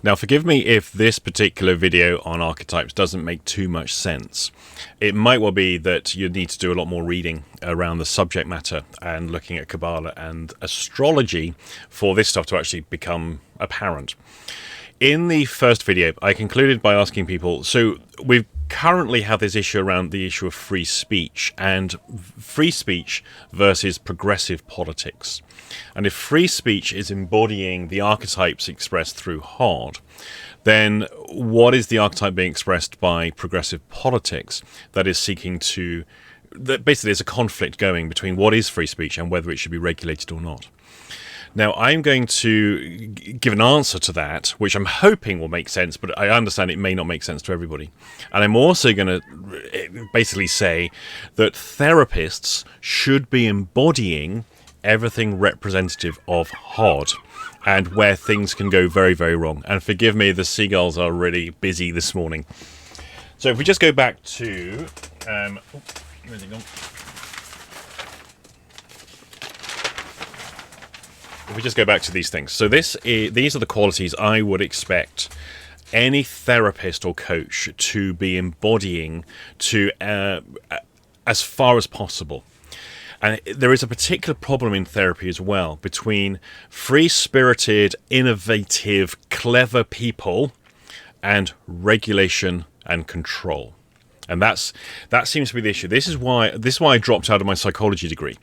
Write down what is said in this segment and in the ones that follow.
Now, forgive me if this particular video on archetypes doesn't make too much sense. It might well be that you need to do a lot more reading around the subject matter and looking at Kabbalah and astrology for this stuff to actually become apparent. In the first video, I concluded by asking people, so we currently have this issue around the issue of free speech and free speech versus progressive politics. And if free speech is embodying the archetypes expressed through hard, then what is the archetype being expressed by progressive politics that is seeking to... that basically there's a conflict going between what is free speech and whether it should be regulated or not. Now, I'm going to give an answer to that, which I'm hoping will make sense, but I understand it may not make sense to everybody. And I'm also going to basically say that therapists should be embodying everything representative of hard and where things can go very, very wrong. And forgive me, the seagulls are really busy this morning. So if we just go back to... where's it gone? If we just go back to these things. So these are the qualities I would expect any therapist or coach to be embodying to as far as possible. And there is a particular problem in therapy as well between free-spirited, innovative, clever people and regulation and control. And that seems to be the issue. This is why I dropped out of my psychology degree.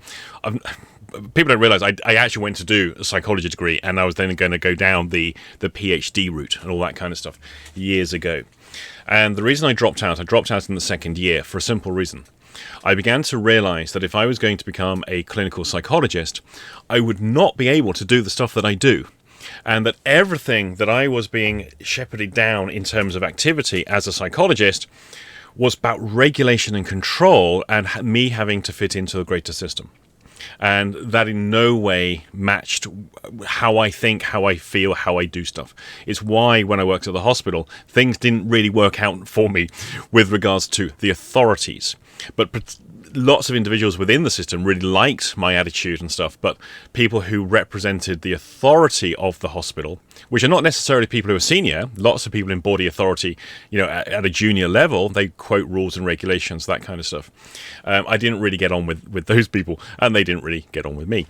People don't realize I actually went to do a psychology degree, and I was then going to go down the PhD route and all that kind of stuff years ago. And the reason I dropped out in the second year for a simple reason. I began to realize that if I was going to become a clinical psychologist, I would not be able to do the stuff that I do. And that everything that I was being shepherded down in terms of activity as a psychologist was about regulation and control and me having to fit into a greater system. And that in no way matched how I think, how I feel, how I do stuff. It's why when I worked at the hospital, things didn't really work out for me with regards to the authorities. But lots of individuals within the system really liked my attitude and stuff, but people who represented the authority of the hospital, which are not necessarily people who are senior, lots of people embody authority, at a junior level, they quote rules and regulations, that kind of stuff. I didn't really get on with those people, and they didn't really get on with me.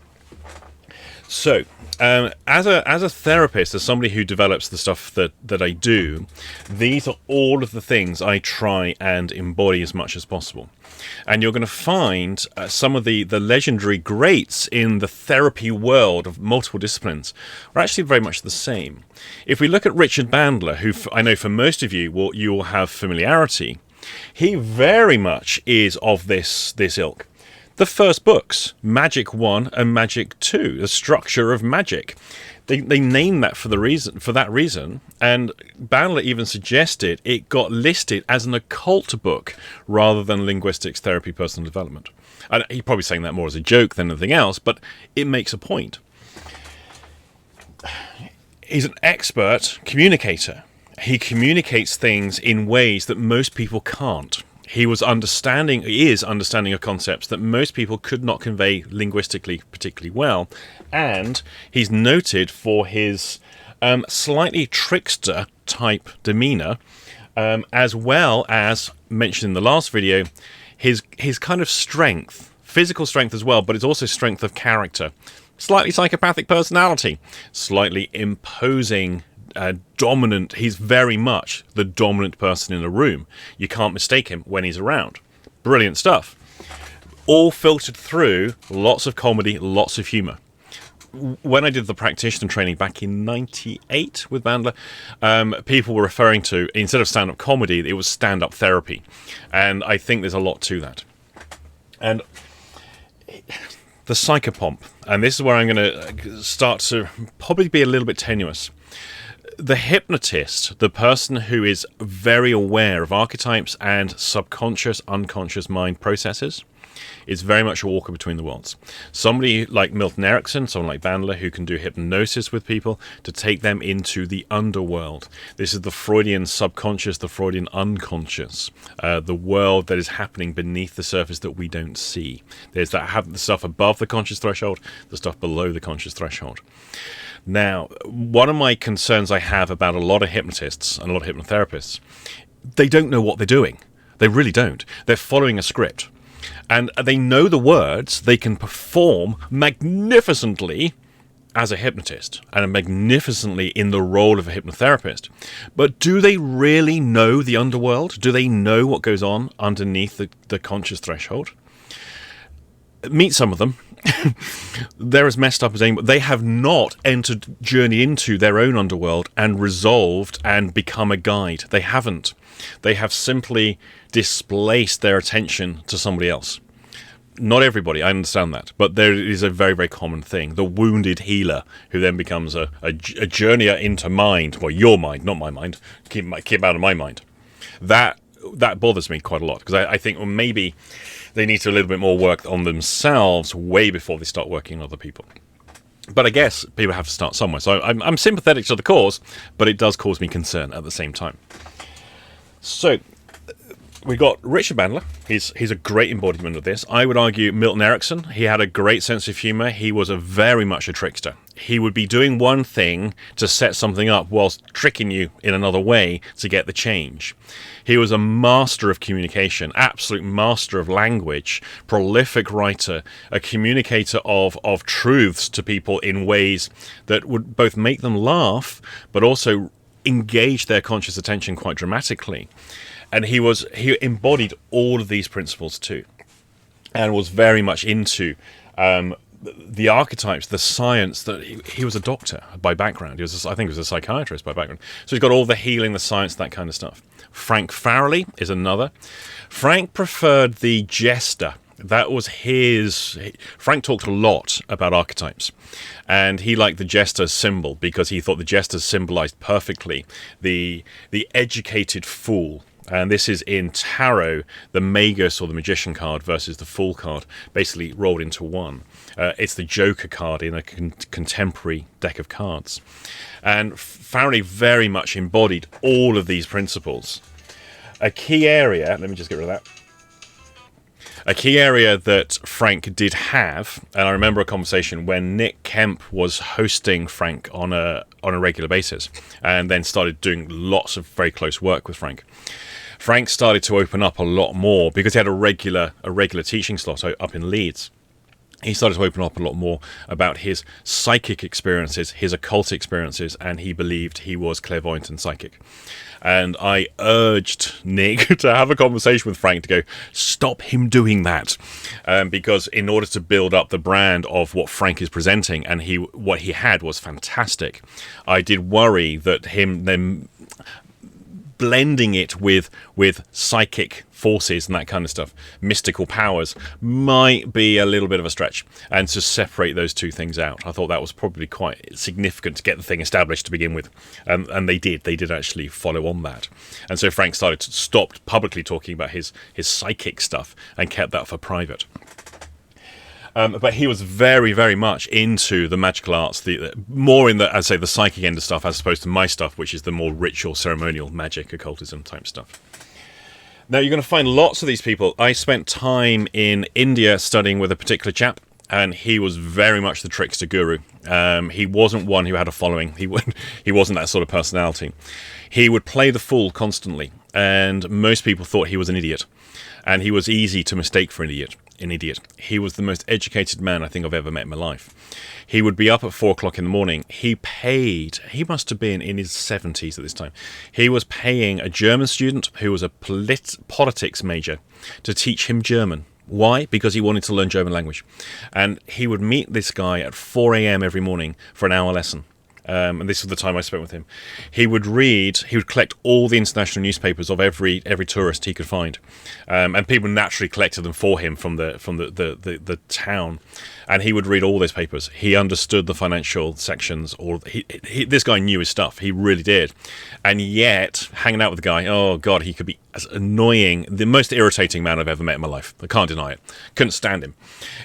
So, as a therapist, as somebody who develops the stuff that I do, these are all of the things I try and embody as much as possible. And you're going to find some of the legendary greats in the therapy world of multiple disciplines are actually very much the same. If we look at Richard Bandler, who I know for most of you will have familiarity, he very much is of this ilk. The first books, Magic 1 and Magic 2, the structure of magic. They named that for that reason, and Bandler even suggested it got listed as an occult book rather than linguistics, therapy, personal development. And he's probably saying that more as a joke than anything else, but it makes a point. He's an expert communicator. He communicates things in ways that most people can't. He is understanding of concepts that most people could not convey linguistically particularly well, and he's noted for his slightly trickster type demeanor, as well as mentioned in the last video, his kind of strength, physical strength as well, but it's also strength of character, slightly psychopathic personality, slightly imposing. Dominant. He's very much the dominant person in a room. You can't mistake him when he's around. Brilliant stuff. All filtered through lots of comedy, lots of humor. When I did the practitioner training back in '98 with Bandler, people were referring to, instead of stand-up comedy, it was stand-up therapy. And I think there's a lot to that. And the psychopomp, and this is where I'm going to start to probably be a little bit tenuous. The hypnotist, the person who is very aware of archetypes and subconscious, unconscious mind processes, is very much a walker between the worlds. Somebody like Milton Erickson, someone like Bandler, who can do hypnosis with people to take them into the underworld. This is the Freudian subconscious, the Freudian unconscious, the world that is happening beneath the surface that we don't see. There's the stuff above the conscious threshold, the stuff below the conscious threshold. Now, one of my concerns I have about a lot of hypnotists and a lot of hypnotherapists, they don't know what they're doing. They really don't. They're following a script. And they know the words. They can perform magnificently as a hypnotist and magnificently in the role of a hypnotherapist. But do they really know the underworld? Do they know what goes on underneath the conscious threshold? Meet some of them. They're as messed up as anyone. They have not journeyed into their own underworld and resolved and become a guide. They haven't. They have simply displaced their attention to somebody else. Not everybody, I understand that, but there is a very, very common thing. The wounded healer who then becomes a journeyer into mind. Well, your mind, not my mind. Keep out of my mind. That bothers me quite a lot, because I think, well, maybe they need to do a little bit more work on themselves way before they start working on other people. But I guess people have to start somewhere. So I'm sympathetic to the cause, but it does cause me concern at the same time. So we got Richard Bandler. He's a great embodiment of this. I would argue Milton Erickson. He had a great sense of humor. He was very much a trickster. He would be doing one thing to set something up whilst tricking you in another way to get the change. He was a master of communication, absolute master of language, prolific writer, a communicator of truths to people in ways that would both make them laugh, but also engage their conscious attention quite dramatically. And he embodied all of these principles too, and was very much into the archetypes, the science. That he was a doctor by background. I think he was a psychiatrist by background. So he's got all the healing, the science, that kind of stuff. Frank Farrelly is another. Frank preferred the jester. That was his. Frank talked a lot about archetypes, and he liked the jester symbol because he thought the jester symbolized perfectly the educated fool. And this is in tarot, the magus or the magician card versus the fool card, basically rolled into one. It's the Joker card in a contemporary deck of cards. And Farrelly very much embodied all of these principles. A key area, let me just get rid of that. A key area that Frank did have, and I remember a conversation when Nick Kemp was hosting Frank on a regular basis, and then started doing lots of very close work with Frank. Frank started to open up a lot more because he had a regular teaching slot up in Leeds. He started to open up a lot more about his psychic experiences, his occult experiences, and he believed he was clairvoyant and psychic. And I urged Nick to have a conversation with Frank to go, stop him doing that. Because in order to build up the brand of what Frank is presenting, and what he had was fantastic, I did worry that then blending it with psychic forces and that kind of stuff, mystical powers, might be a little bit of a stretch, and to separate those two things out. I thought that was probably quite significant to get the thing established to begin with, and they did actually follow on that. And so Frank stopped publicly talking about his psychic stuff and kept that for private. But he was very, very much into the magical arts, more in I'd say, the psychic end of stuff, as opposed to my stuff, which is the more ritual, ceremonial, magic, occultism type stuff. Now, you're going to find lots of these people. I spent time in India studying with a particular chap, and he was very much the trickster guru. He wasn't one who had a following. He wasn't that sort of personality. He would play the fool constantly, and most people thought he was an idiot. And he was easy to mistake for an idiot. He was the most educated man I think I've ever met in my life. He would be up at 4 o'clock in the morning. He must have been in his 70s at this time. He was paying a German student who was a politics major to teach him German. Why? Because he wanted to learn German language. And he would meet this guy at 4 a.m. every morning for an hour lesson. And this was the time I spent with him. He would collect all the international newspapers of every tourist he could find, and people naturally collected them for him from the town, and he would read all those papers. He understood the financial sections. This guy knew his stuff. He really did. And yet, hanging out with the guy, oh God, he could be as annoying, the most irritating man I've ever met in my life. I can't deny it. Couldn't stand him.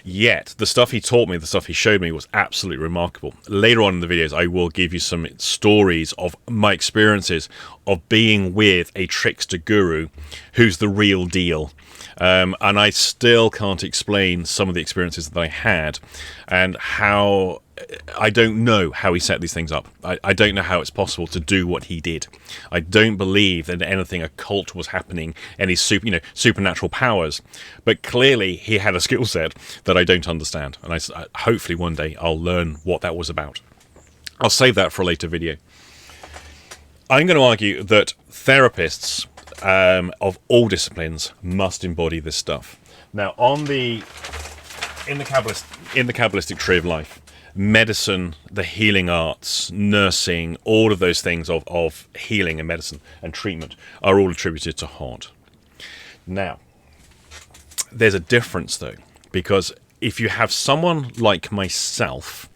Yet, the stuff he taught me, the stuff he showed me was absolutely remarkable. Later on in the videos, I will give you some stories of my experiences of being with a trickster guru who's the real deal. And I still can't explain some of the experiences that I had and how I don't know how he set these things up. I don't know how it's possible to do what he did. I don't believe that anything occult was happening, any supernatural powers. But clearly he had a skill set that I don't understand. And hopefully one day I'll learn what that was about. I'll save that for a later video. I'm going to argue that therapists of all disciplines must embody this stuff. Now, in the Kabbalistic tree of life, medicine, the healing arts, nursing, all of those things of healing and medicine and treatment are all attributed to Hod. Now, there's a difference though, because if you have someone like myself,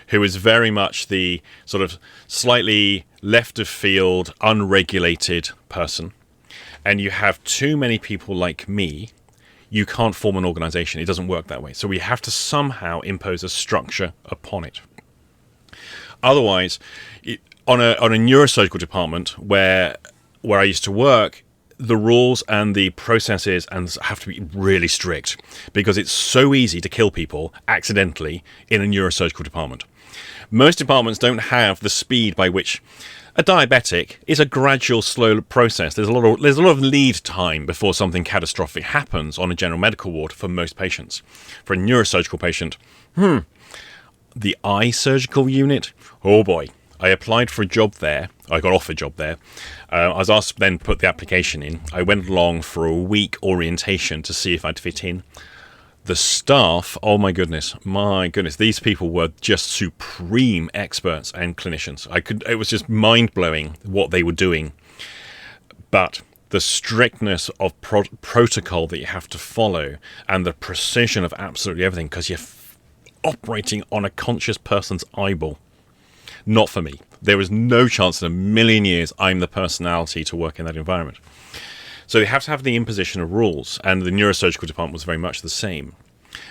who is very much the sort of slightly left of field, unregulated person, and you have too many people like me, you can't form an organization. It doesn't work that way. So we have to somehow impose a structure upon it. Otherwise, on a neurosurgical department where I used to work, the rules and the processes have to be really strict, because it's so easy to kill people accidentally in a neurosurgical department. Most departments don't have the speed by which a diabetic is a gradual, slow process. There's a lot of lead time before something catastrophic happens on a general medical ward for most patients. For a neurosurgical patient, the eye surgical unit, oh boy. I applied for a job there. I got offered a job there. I was asked to then put the application in. I went along for a week orientation to see if I'd fit in. The staff, oh my goodness, these people were just supreme experts and clinicians. It was just mind-blowing what they were doing. But the strictness of protocol that you have to follow and the precision of absolutely everything, because you're operating on a conscious person's eyeball. Not for me. There is no chance in a million years I'm the personality to work in that environment. So they have to have the imposition of rules, and the neurosurgical department was very much the same.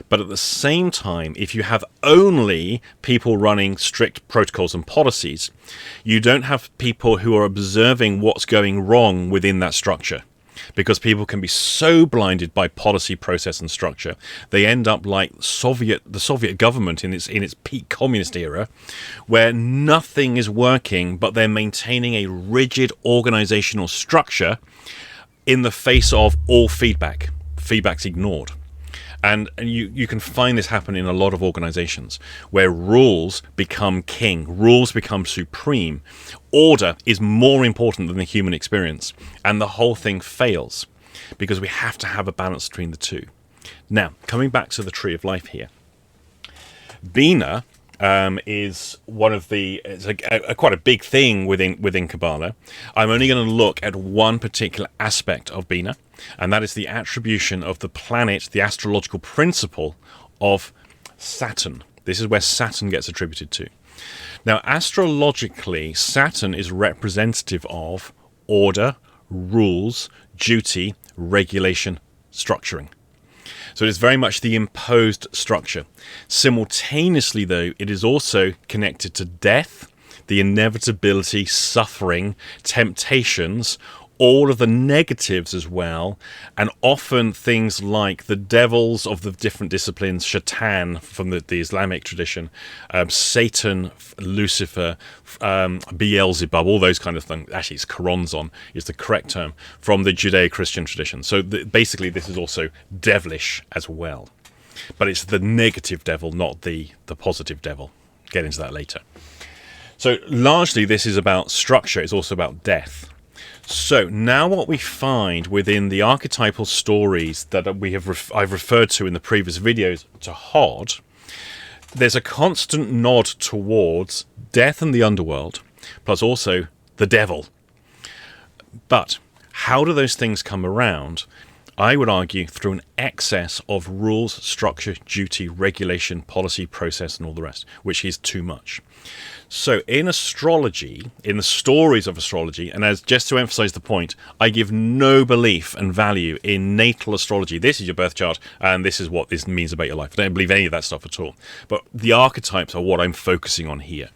But at the same time, if you have only people running strict protocols and policies, you don't have people who are observing what's going wrong within that structure. Because people can be so blinded by policy, process, and structure, they end up like the Soviet government in its peak communist era, where nothing is working, but they're maintaining a rigid organizational structure in the face of all feedback. Feedback's ignored. And you can find this happen in a lot of organizations where rules become king, rules become supreme. Order is more important than the human experience, and the whole thing fails because we have to have a balance between the two. Now, coming back to the tree of life here, Bina is one of quite a big thing within Kabbalah. I'm only going to look at one particular aspect of Bina, and that is the attribution of the planet, the astrological principle of Saturn. This is where Saturn gets attributed to. Now, astrologically, Saturn is representative of order, rules, duty, regulation, structuring. So it is very much the imposed structure. Simultaneously, though, it is also connected to death, the inevitability, suffering, temptations, all of the negatives as well, and often things like the devils of the different disciplines, Shaitan from the Islamic tradition, Satan, Lucifer, Beelzebub, all those kind of things. Actually, it's Choronzon is the correct term from the Judeo-Christian tradition. So basically, this is also devilish as well. But it's the negative devil, not the positive devil. Get into that later. So largely, this is about structure. It's also about death. So now what we find within the archetypal stories that I've referred to in the previous videos to Hod, there's a constant nod towards death and the underworld, plus also the devil. But how do those things come around? I would argue through an excess of rules, structure, duty, regulation, policy, process, and all the rest, which is too much. So in astrology, in the stories of astrology, and as just to emphasize the point, I give no belief and value in natal astrology. This is your birth chart, and this is what this means about your life. I don't believe any of that stuff at all. But the archetypes are what I'm focusing on here.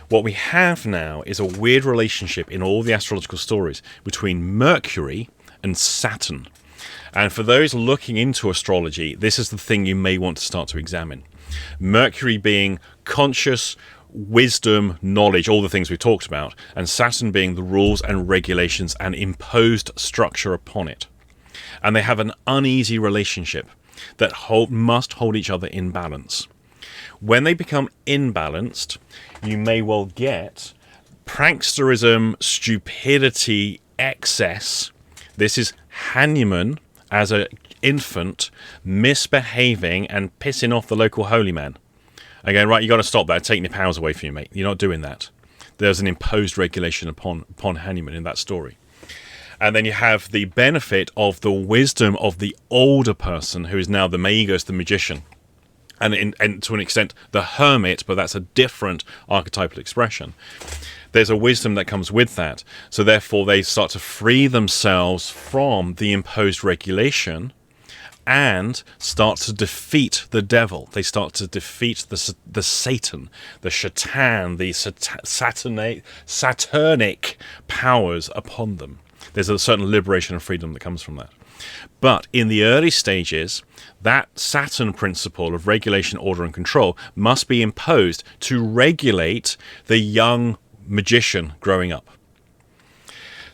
What we have now is a weird relationship in all the astrological stories between Mercury and Saturn. And for those looking into astrology, this is the thing you may want to start to examine. Mercury being conscious, wisdom, knowledge, all the things we've talked about, and Saturn being the rules and regulations and imposed structure upon it. And they have an uneasy relationship that must hold each other in balance. When they become imbalanced, you may well get pranksterism, stupidity, excess. This is Hanuman as an infant misbehaving and pissing off the local holy man. Again, right, you got to stop that, taking your powers away from you, mate. You're not doing that. There's an imposed regulation upon Hanuman in that story. And then you have the benefit of the wisdom of the older person, who is now the Magos, the magician, and to an extent the hermit, but that's a different archetypal expression. There's a wisdom that comes with that. So therefore they start to free themselves from the imposed regulation and start to defeat the devil. They start to defeat the Satan, the Shaitan, the Saturnic powers upon them. There's a certain liberation and freedom that comes from that. But in the early stages, that Saturn principle of regulation, order, and control must be imposed to regulate the young magician growing up.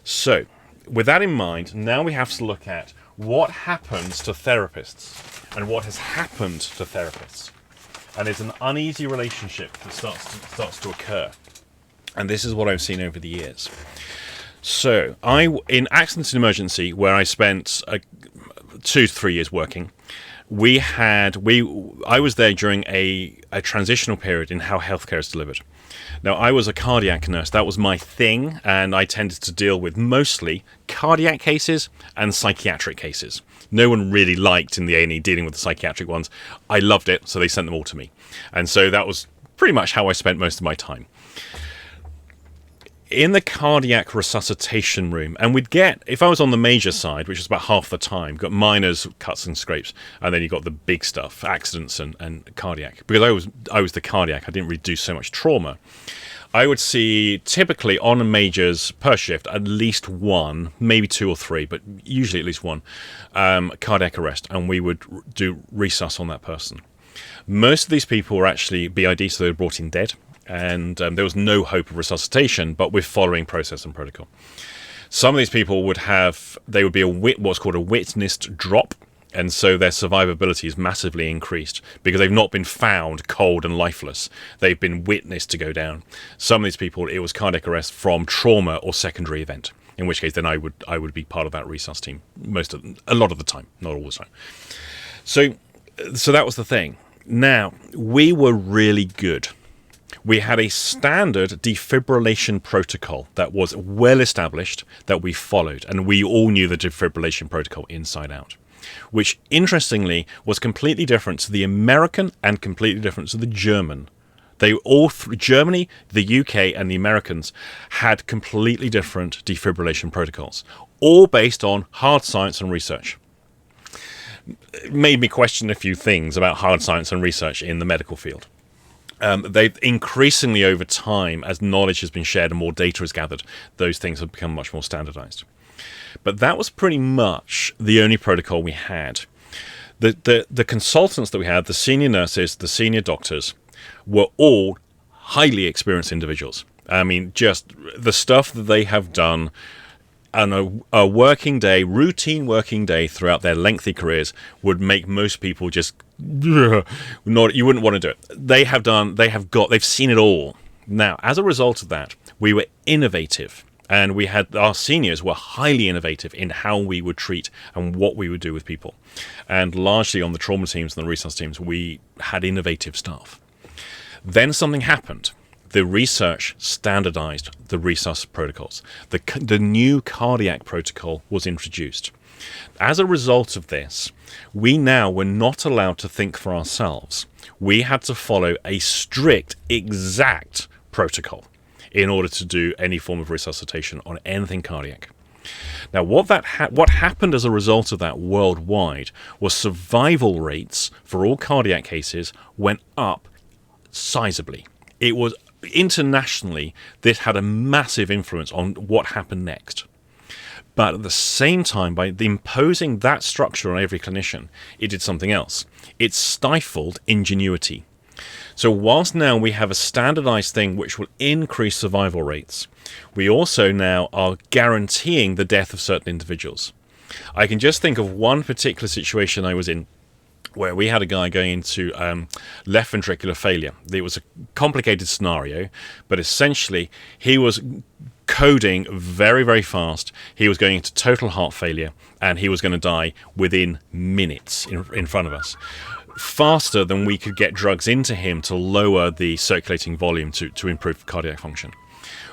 So, with that in mind, now we have to look at what happens to therapists and what has happened to therapists. And it's an uneasy relationship that starts to occur. And this is what I've seen over the years. So, in Accident and Emergency, where I spent 2 to 3 years working, I was there during a transitional period in how healthcare is delivered. Now, I was a cardiac nurse. That was my thing, and I tended to deal with mostly cardiac cases and psychiatric cases. No one really liked in the A&E dealing with the psychiatric ones. I loved it, so they sent them all to me. And so that was pretty much how I spent most of my time. In the cardiac resuscitation room, and we'd get, if I was on the major side, which was about half the time, got minors, cuts and scrapes, and then you got the big stuff, accidents and cardiac. Because I was the cardiac, I didn't really do so much trauma. I would see typically on majors per shift at least one, maybe 2 or 3, but usually at least one cardiac arrest, and we would do resus on that person. Most of these people were actually BID, so they were brought in dead. And there was no hope of resuscitation, but with following process and protocol. Some of these people would be what's called a witnessed drop, and so their survivability is massively increased because they've not been found cold and lifeless. They've been witnessed to go down. Some of these people, it was cardiac arrest from trauma or secondary event, in which case then I would be part of that resus team a lot of the time, not all the time. So that was the thing. Now, we were really good. We had a standard defibrillation protocol that was well established, that we followed, and we all knew the defibrillation protocol inside out, which interestingly was completely different to the American and completely different to the German. Germany, the UK, and the Americans had completely different defibrillation protocols, all based on hard science and research. It made me question a few things about hard science and research in the medical field. They've increasingly over time, as knowledge has been shared and more data is gathered, those things have become much more standardized. But that was pretty much the only protocol we had. The consultants that we had, the senior nurses, the senior doctors, were all highly experienced individuals. I mean, just the stuff that they have done on a working day, routine working day throughout their lengthy careers would make most people just you wouldn't want to do it. They've seen it all. Now, as a result of that, we were innovative, and our seniors were highly innovative in how we would treat and what we would do with people. And largely on the trauma teams and the resus teams, we had innovative staff. Then something happened. The research standardized the resus protocols. The new cardiac protocol was introduced. As a result of this, we now were not allowed to think for ourselves. We had to follow a strict, exact protocol in order to do any form of resuscitation on anything cardiac. Now, what happened as a result of that worldwide was survival rates for all cardiac cases went up sizably. It was internationally, this had a massive influence on what happened next. But at the same time, by imposing that structure on every clinician, it did something else. It stifled ingenuity. So whilst now we have a standardized thing which will increase survival rates, we also now are guaranteeing the death of certain individuals. I can just think of one particular situation I was in where we had a guy going into left ventricular failure. It was a complicated scenario, but essentially he was coding very, very fast. He was going into total heart failure, and he was going to die within minutes in front of us. Faster than we could get drugs into him to lower the circulating volume to improve cardiac function.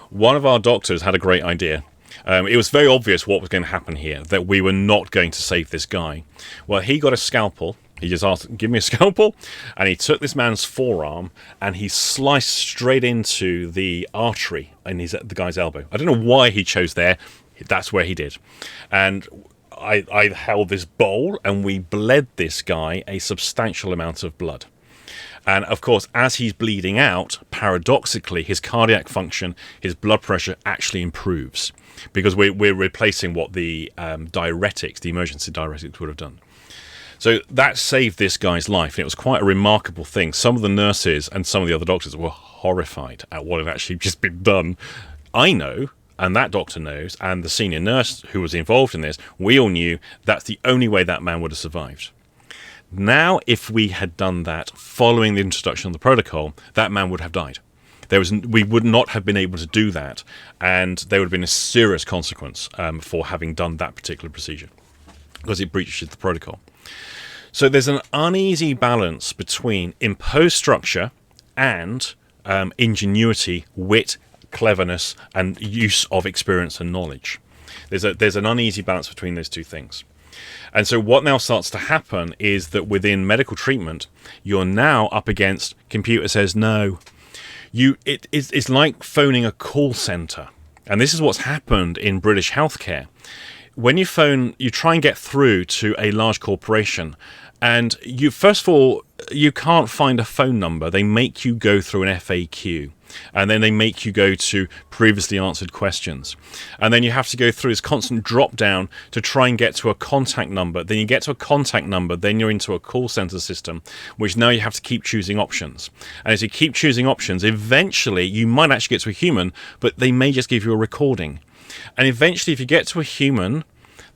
One of our doctors had a great idea. It was very obvious what was going to happen here, that we were not going to save this guy. Well, he got a scalpel. He just asked, give me a scalpel. And he took this man's forearm and he sliced straight into the artery in the guy's elbow. I don't know why he chose there. That's where he did. And I held this bowl and we bled this guy a substantial amount of blood. And of course, as he's bleeding out, paradoxically, his cardiac function, his blood pressure actually improves because we're replacing what the diuretics, the emergency diuretics would have done. So that saved this guy's life, and it was quite a remarkable thing. Some of the nurses and some of the other doctors were horrified at what had actually just been done. I know, and that doctor knows, and the senior nurse who was involved in this, we all knew that's the only way that man would have survived. Now, if we had done that following the introduction of the protocol, that man would have died. We would not have been able to do that, and there would have been a serious consequence for having done that particular procedure, because it breaches the protocol. So there's an uneasy balance between imposed structure and ingenuity, wit, cleverness, and use of experience and knowledge. There's an uneasy balance between those two things. And so what now starts to happen is that within medical treatment, you're now up against computer says no. It's like phoning a call center. And this is what's happened in British healthcare. When you phone, you try and get through to a large corporation, and first of all, you can't find a phone number. They make you go through an FAQ, and then they make you go to previously answered questions. And then you have to go through this constant drop down to try and get to a contact number. Then you get to a contact number, then you're into a call center system, which now you have to keep choosing options. And as you keep choosing options, eventually you might actually get to a human, but they may just give you a recording. And eventually, if you get to a human,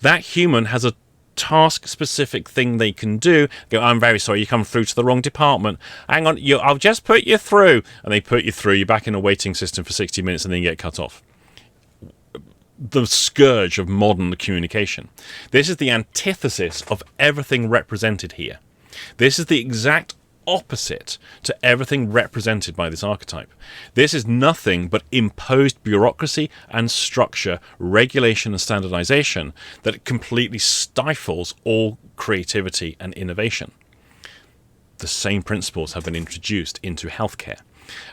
that human has a task-specific thing they can do. Go, I'm very sorry, you come through to the wrong department. Hang on, I'll just put you through. And they put you through. You're back in a waiting system for 60 minutes, and then you get cut off. The scourge of modern communication. This is the antithesis of everything represented here. This is the exact opposite to everything represented by this archetype. This is nothing but imposed bureaucracy and structure, regulation and standardization that completely stifles all creativity and innovation. The same principles have been introduced into healthcare.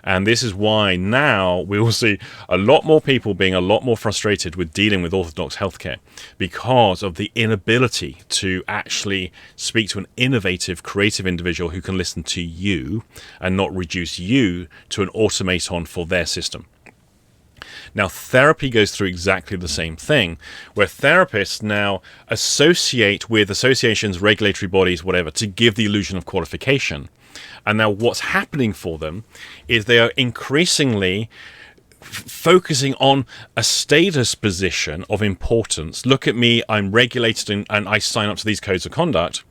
And this is why now we will see a lot more people being a lot more frustrated with dealing with orthodox healthcare because of the inability to actually speak to an innovative, creative individual who can listen to you and not reduce you to an automaton for their system. Now, therapy goes through exactly the same thing, where therapists now associate with associations, regulatory bodies, whatever, to give the illusion of qualification. And now what's happening for them is they are increasingly focusing on a status position of importance. Look at me, I'm regulated and I sign up to these codes of conduct.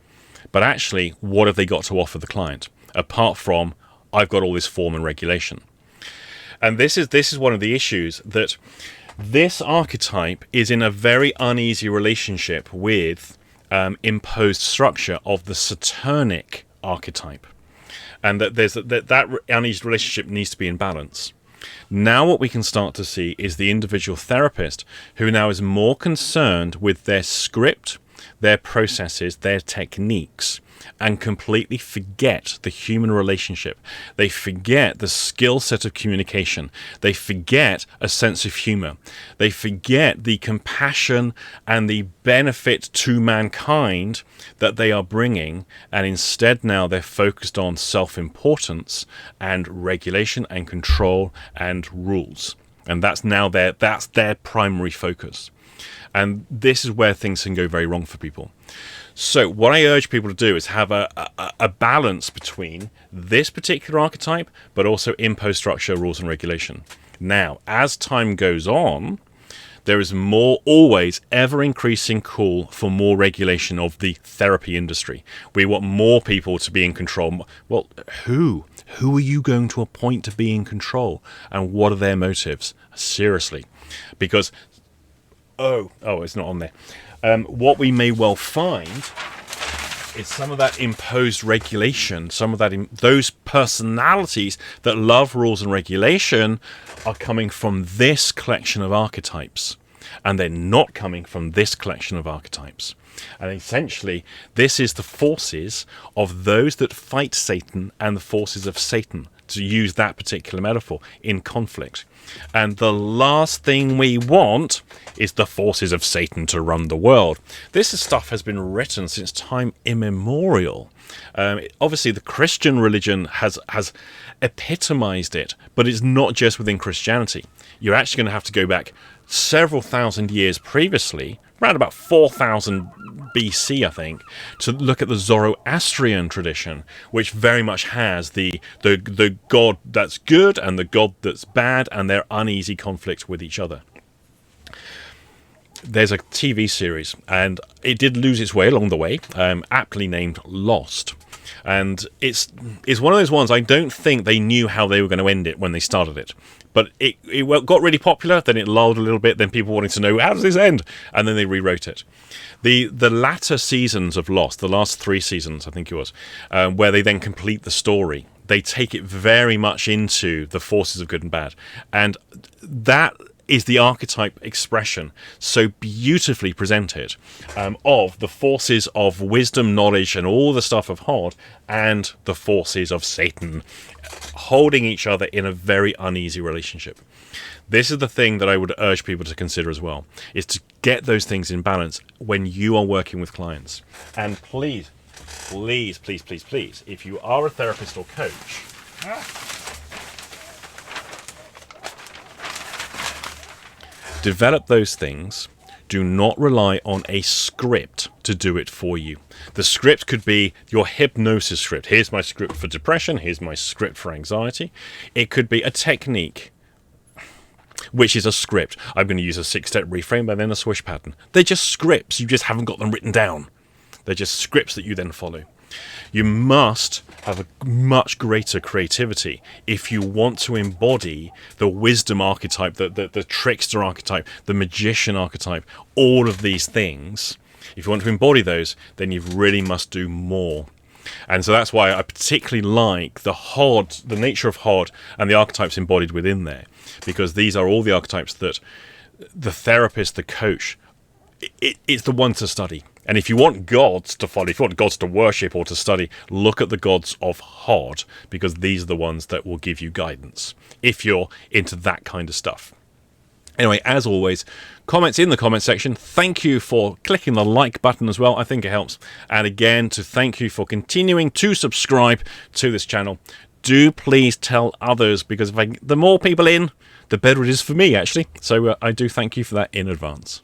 But actually, what have they got to offer the client? Apart from, I've got all this form and regulation. And this is one of the issues, that this archetype is in a very uneasy relationship with imposed structure of the Saturnic archetype. And that that uneasy relationship needs to be in balance. Now what we can start to see is the individual therapist who now is more concerned with their script, their processes, their techniques, and completely forget the human relationship. They forget the skill set of communication. They forget a sense of humor. They forget the compassion and the benefit to mankind that they are bringing, and instead now they're focused on self-importance and regulation and control and rules. and that's their primary focus. And this is where things can go very wrong for people. So what I urge people to do is have a balance between this particular archetype, but also imposed structure, rules, and regulation. Now, as time goes on, there is always ever increasing call for more regulation of the therapy industry. We want more people to be in control. Well, who? Who are you going to appoint to be in control? And what are their motives? Seriously. Because, it's not on there. What we may well find is some of that imposed regulation, some of that those personalities that love rules and regulation are coming from this collection of archetypes, and they're not coming from this collection of archetypes. And essentially, this is the forces of those that fight Satan and the forces of Satan, to use that particular metaphor, in conflict. And the last thing we want is the forces of Satan to run the world. This stuff has been written since time immemorial. Obviously, the Christian religion has epitomized it, but it's not just within Christianity. You're actually going to have to go back several thousand years previously, around about 4000 BC, I think, to look at the Zoroastrian tradition, which very much has the god that's good and the god that's bad, and their uneasy conflict with each other. There's a TV series, and it did lose its way along the way, aptly named Lost. And it's one of those ones, I don't think they knew how they were going to end it when they started it. But it got really popular, then it lulled a little bit, then people wanted to know, how does this end? And then they rewrote it. The latter seasons of Lost, the last 3 seasons, I think it was, where they then complete the story, they take it very much into the forces of good and bad. And that is the archetype expression, so beautifully presented, of the forces of wisdom, knowledge, and all the stuff of Hod, and the forces of Satan, holding each other in a very uneasy relationship. This is the thing that I would urge people to consider as well, is to get those things in balance when you are working with clients. And please, please, please, please, please, if you are a therapist or coach, develop those things. Do not rely on a script to do it for you. The script could be your hypnosis script. Here's my script for depression. Here's my script for anxiety. It could be a technique, which is a script. I'm going to use a 6-step reframe and then a swish pattern. They're just scripts. You just haven't got them written down. They're just scripts that you then follow. You must have a much greater creativity if you want to embody the wisdom archetype, the trickster archetype, the magician archetype, all of these things. If you want to embody those, then you really must do more. And so that's why I particularly like the nature of Hod and the archetypes embodied within there, because these are all the archetypes that the therapist, the coach, it's the one to study. And if you want gods to follow, if you want gods to worship or to study, look at the gods of Hod, because these are the ones that will give you guidance if you're into that kind of stuff. Anyway, as always, comments in the comment section. Thank you for clicking the like button as well. I think it helps. And again, to thank you for continuing to subscribe to this channel. Do please tell others, because the more people in, the better it is for me, actually. So I do thank you for that in advance.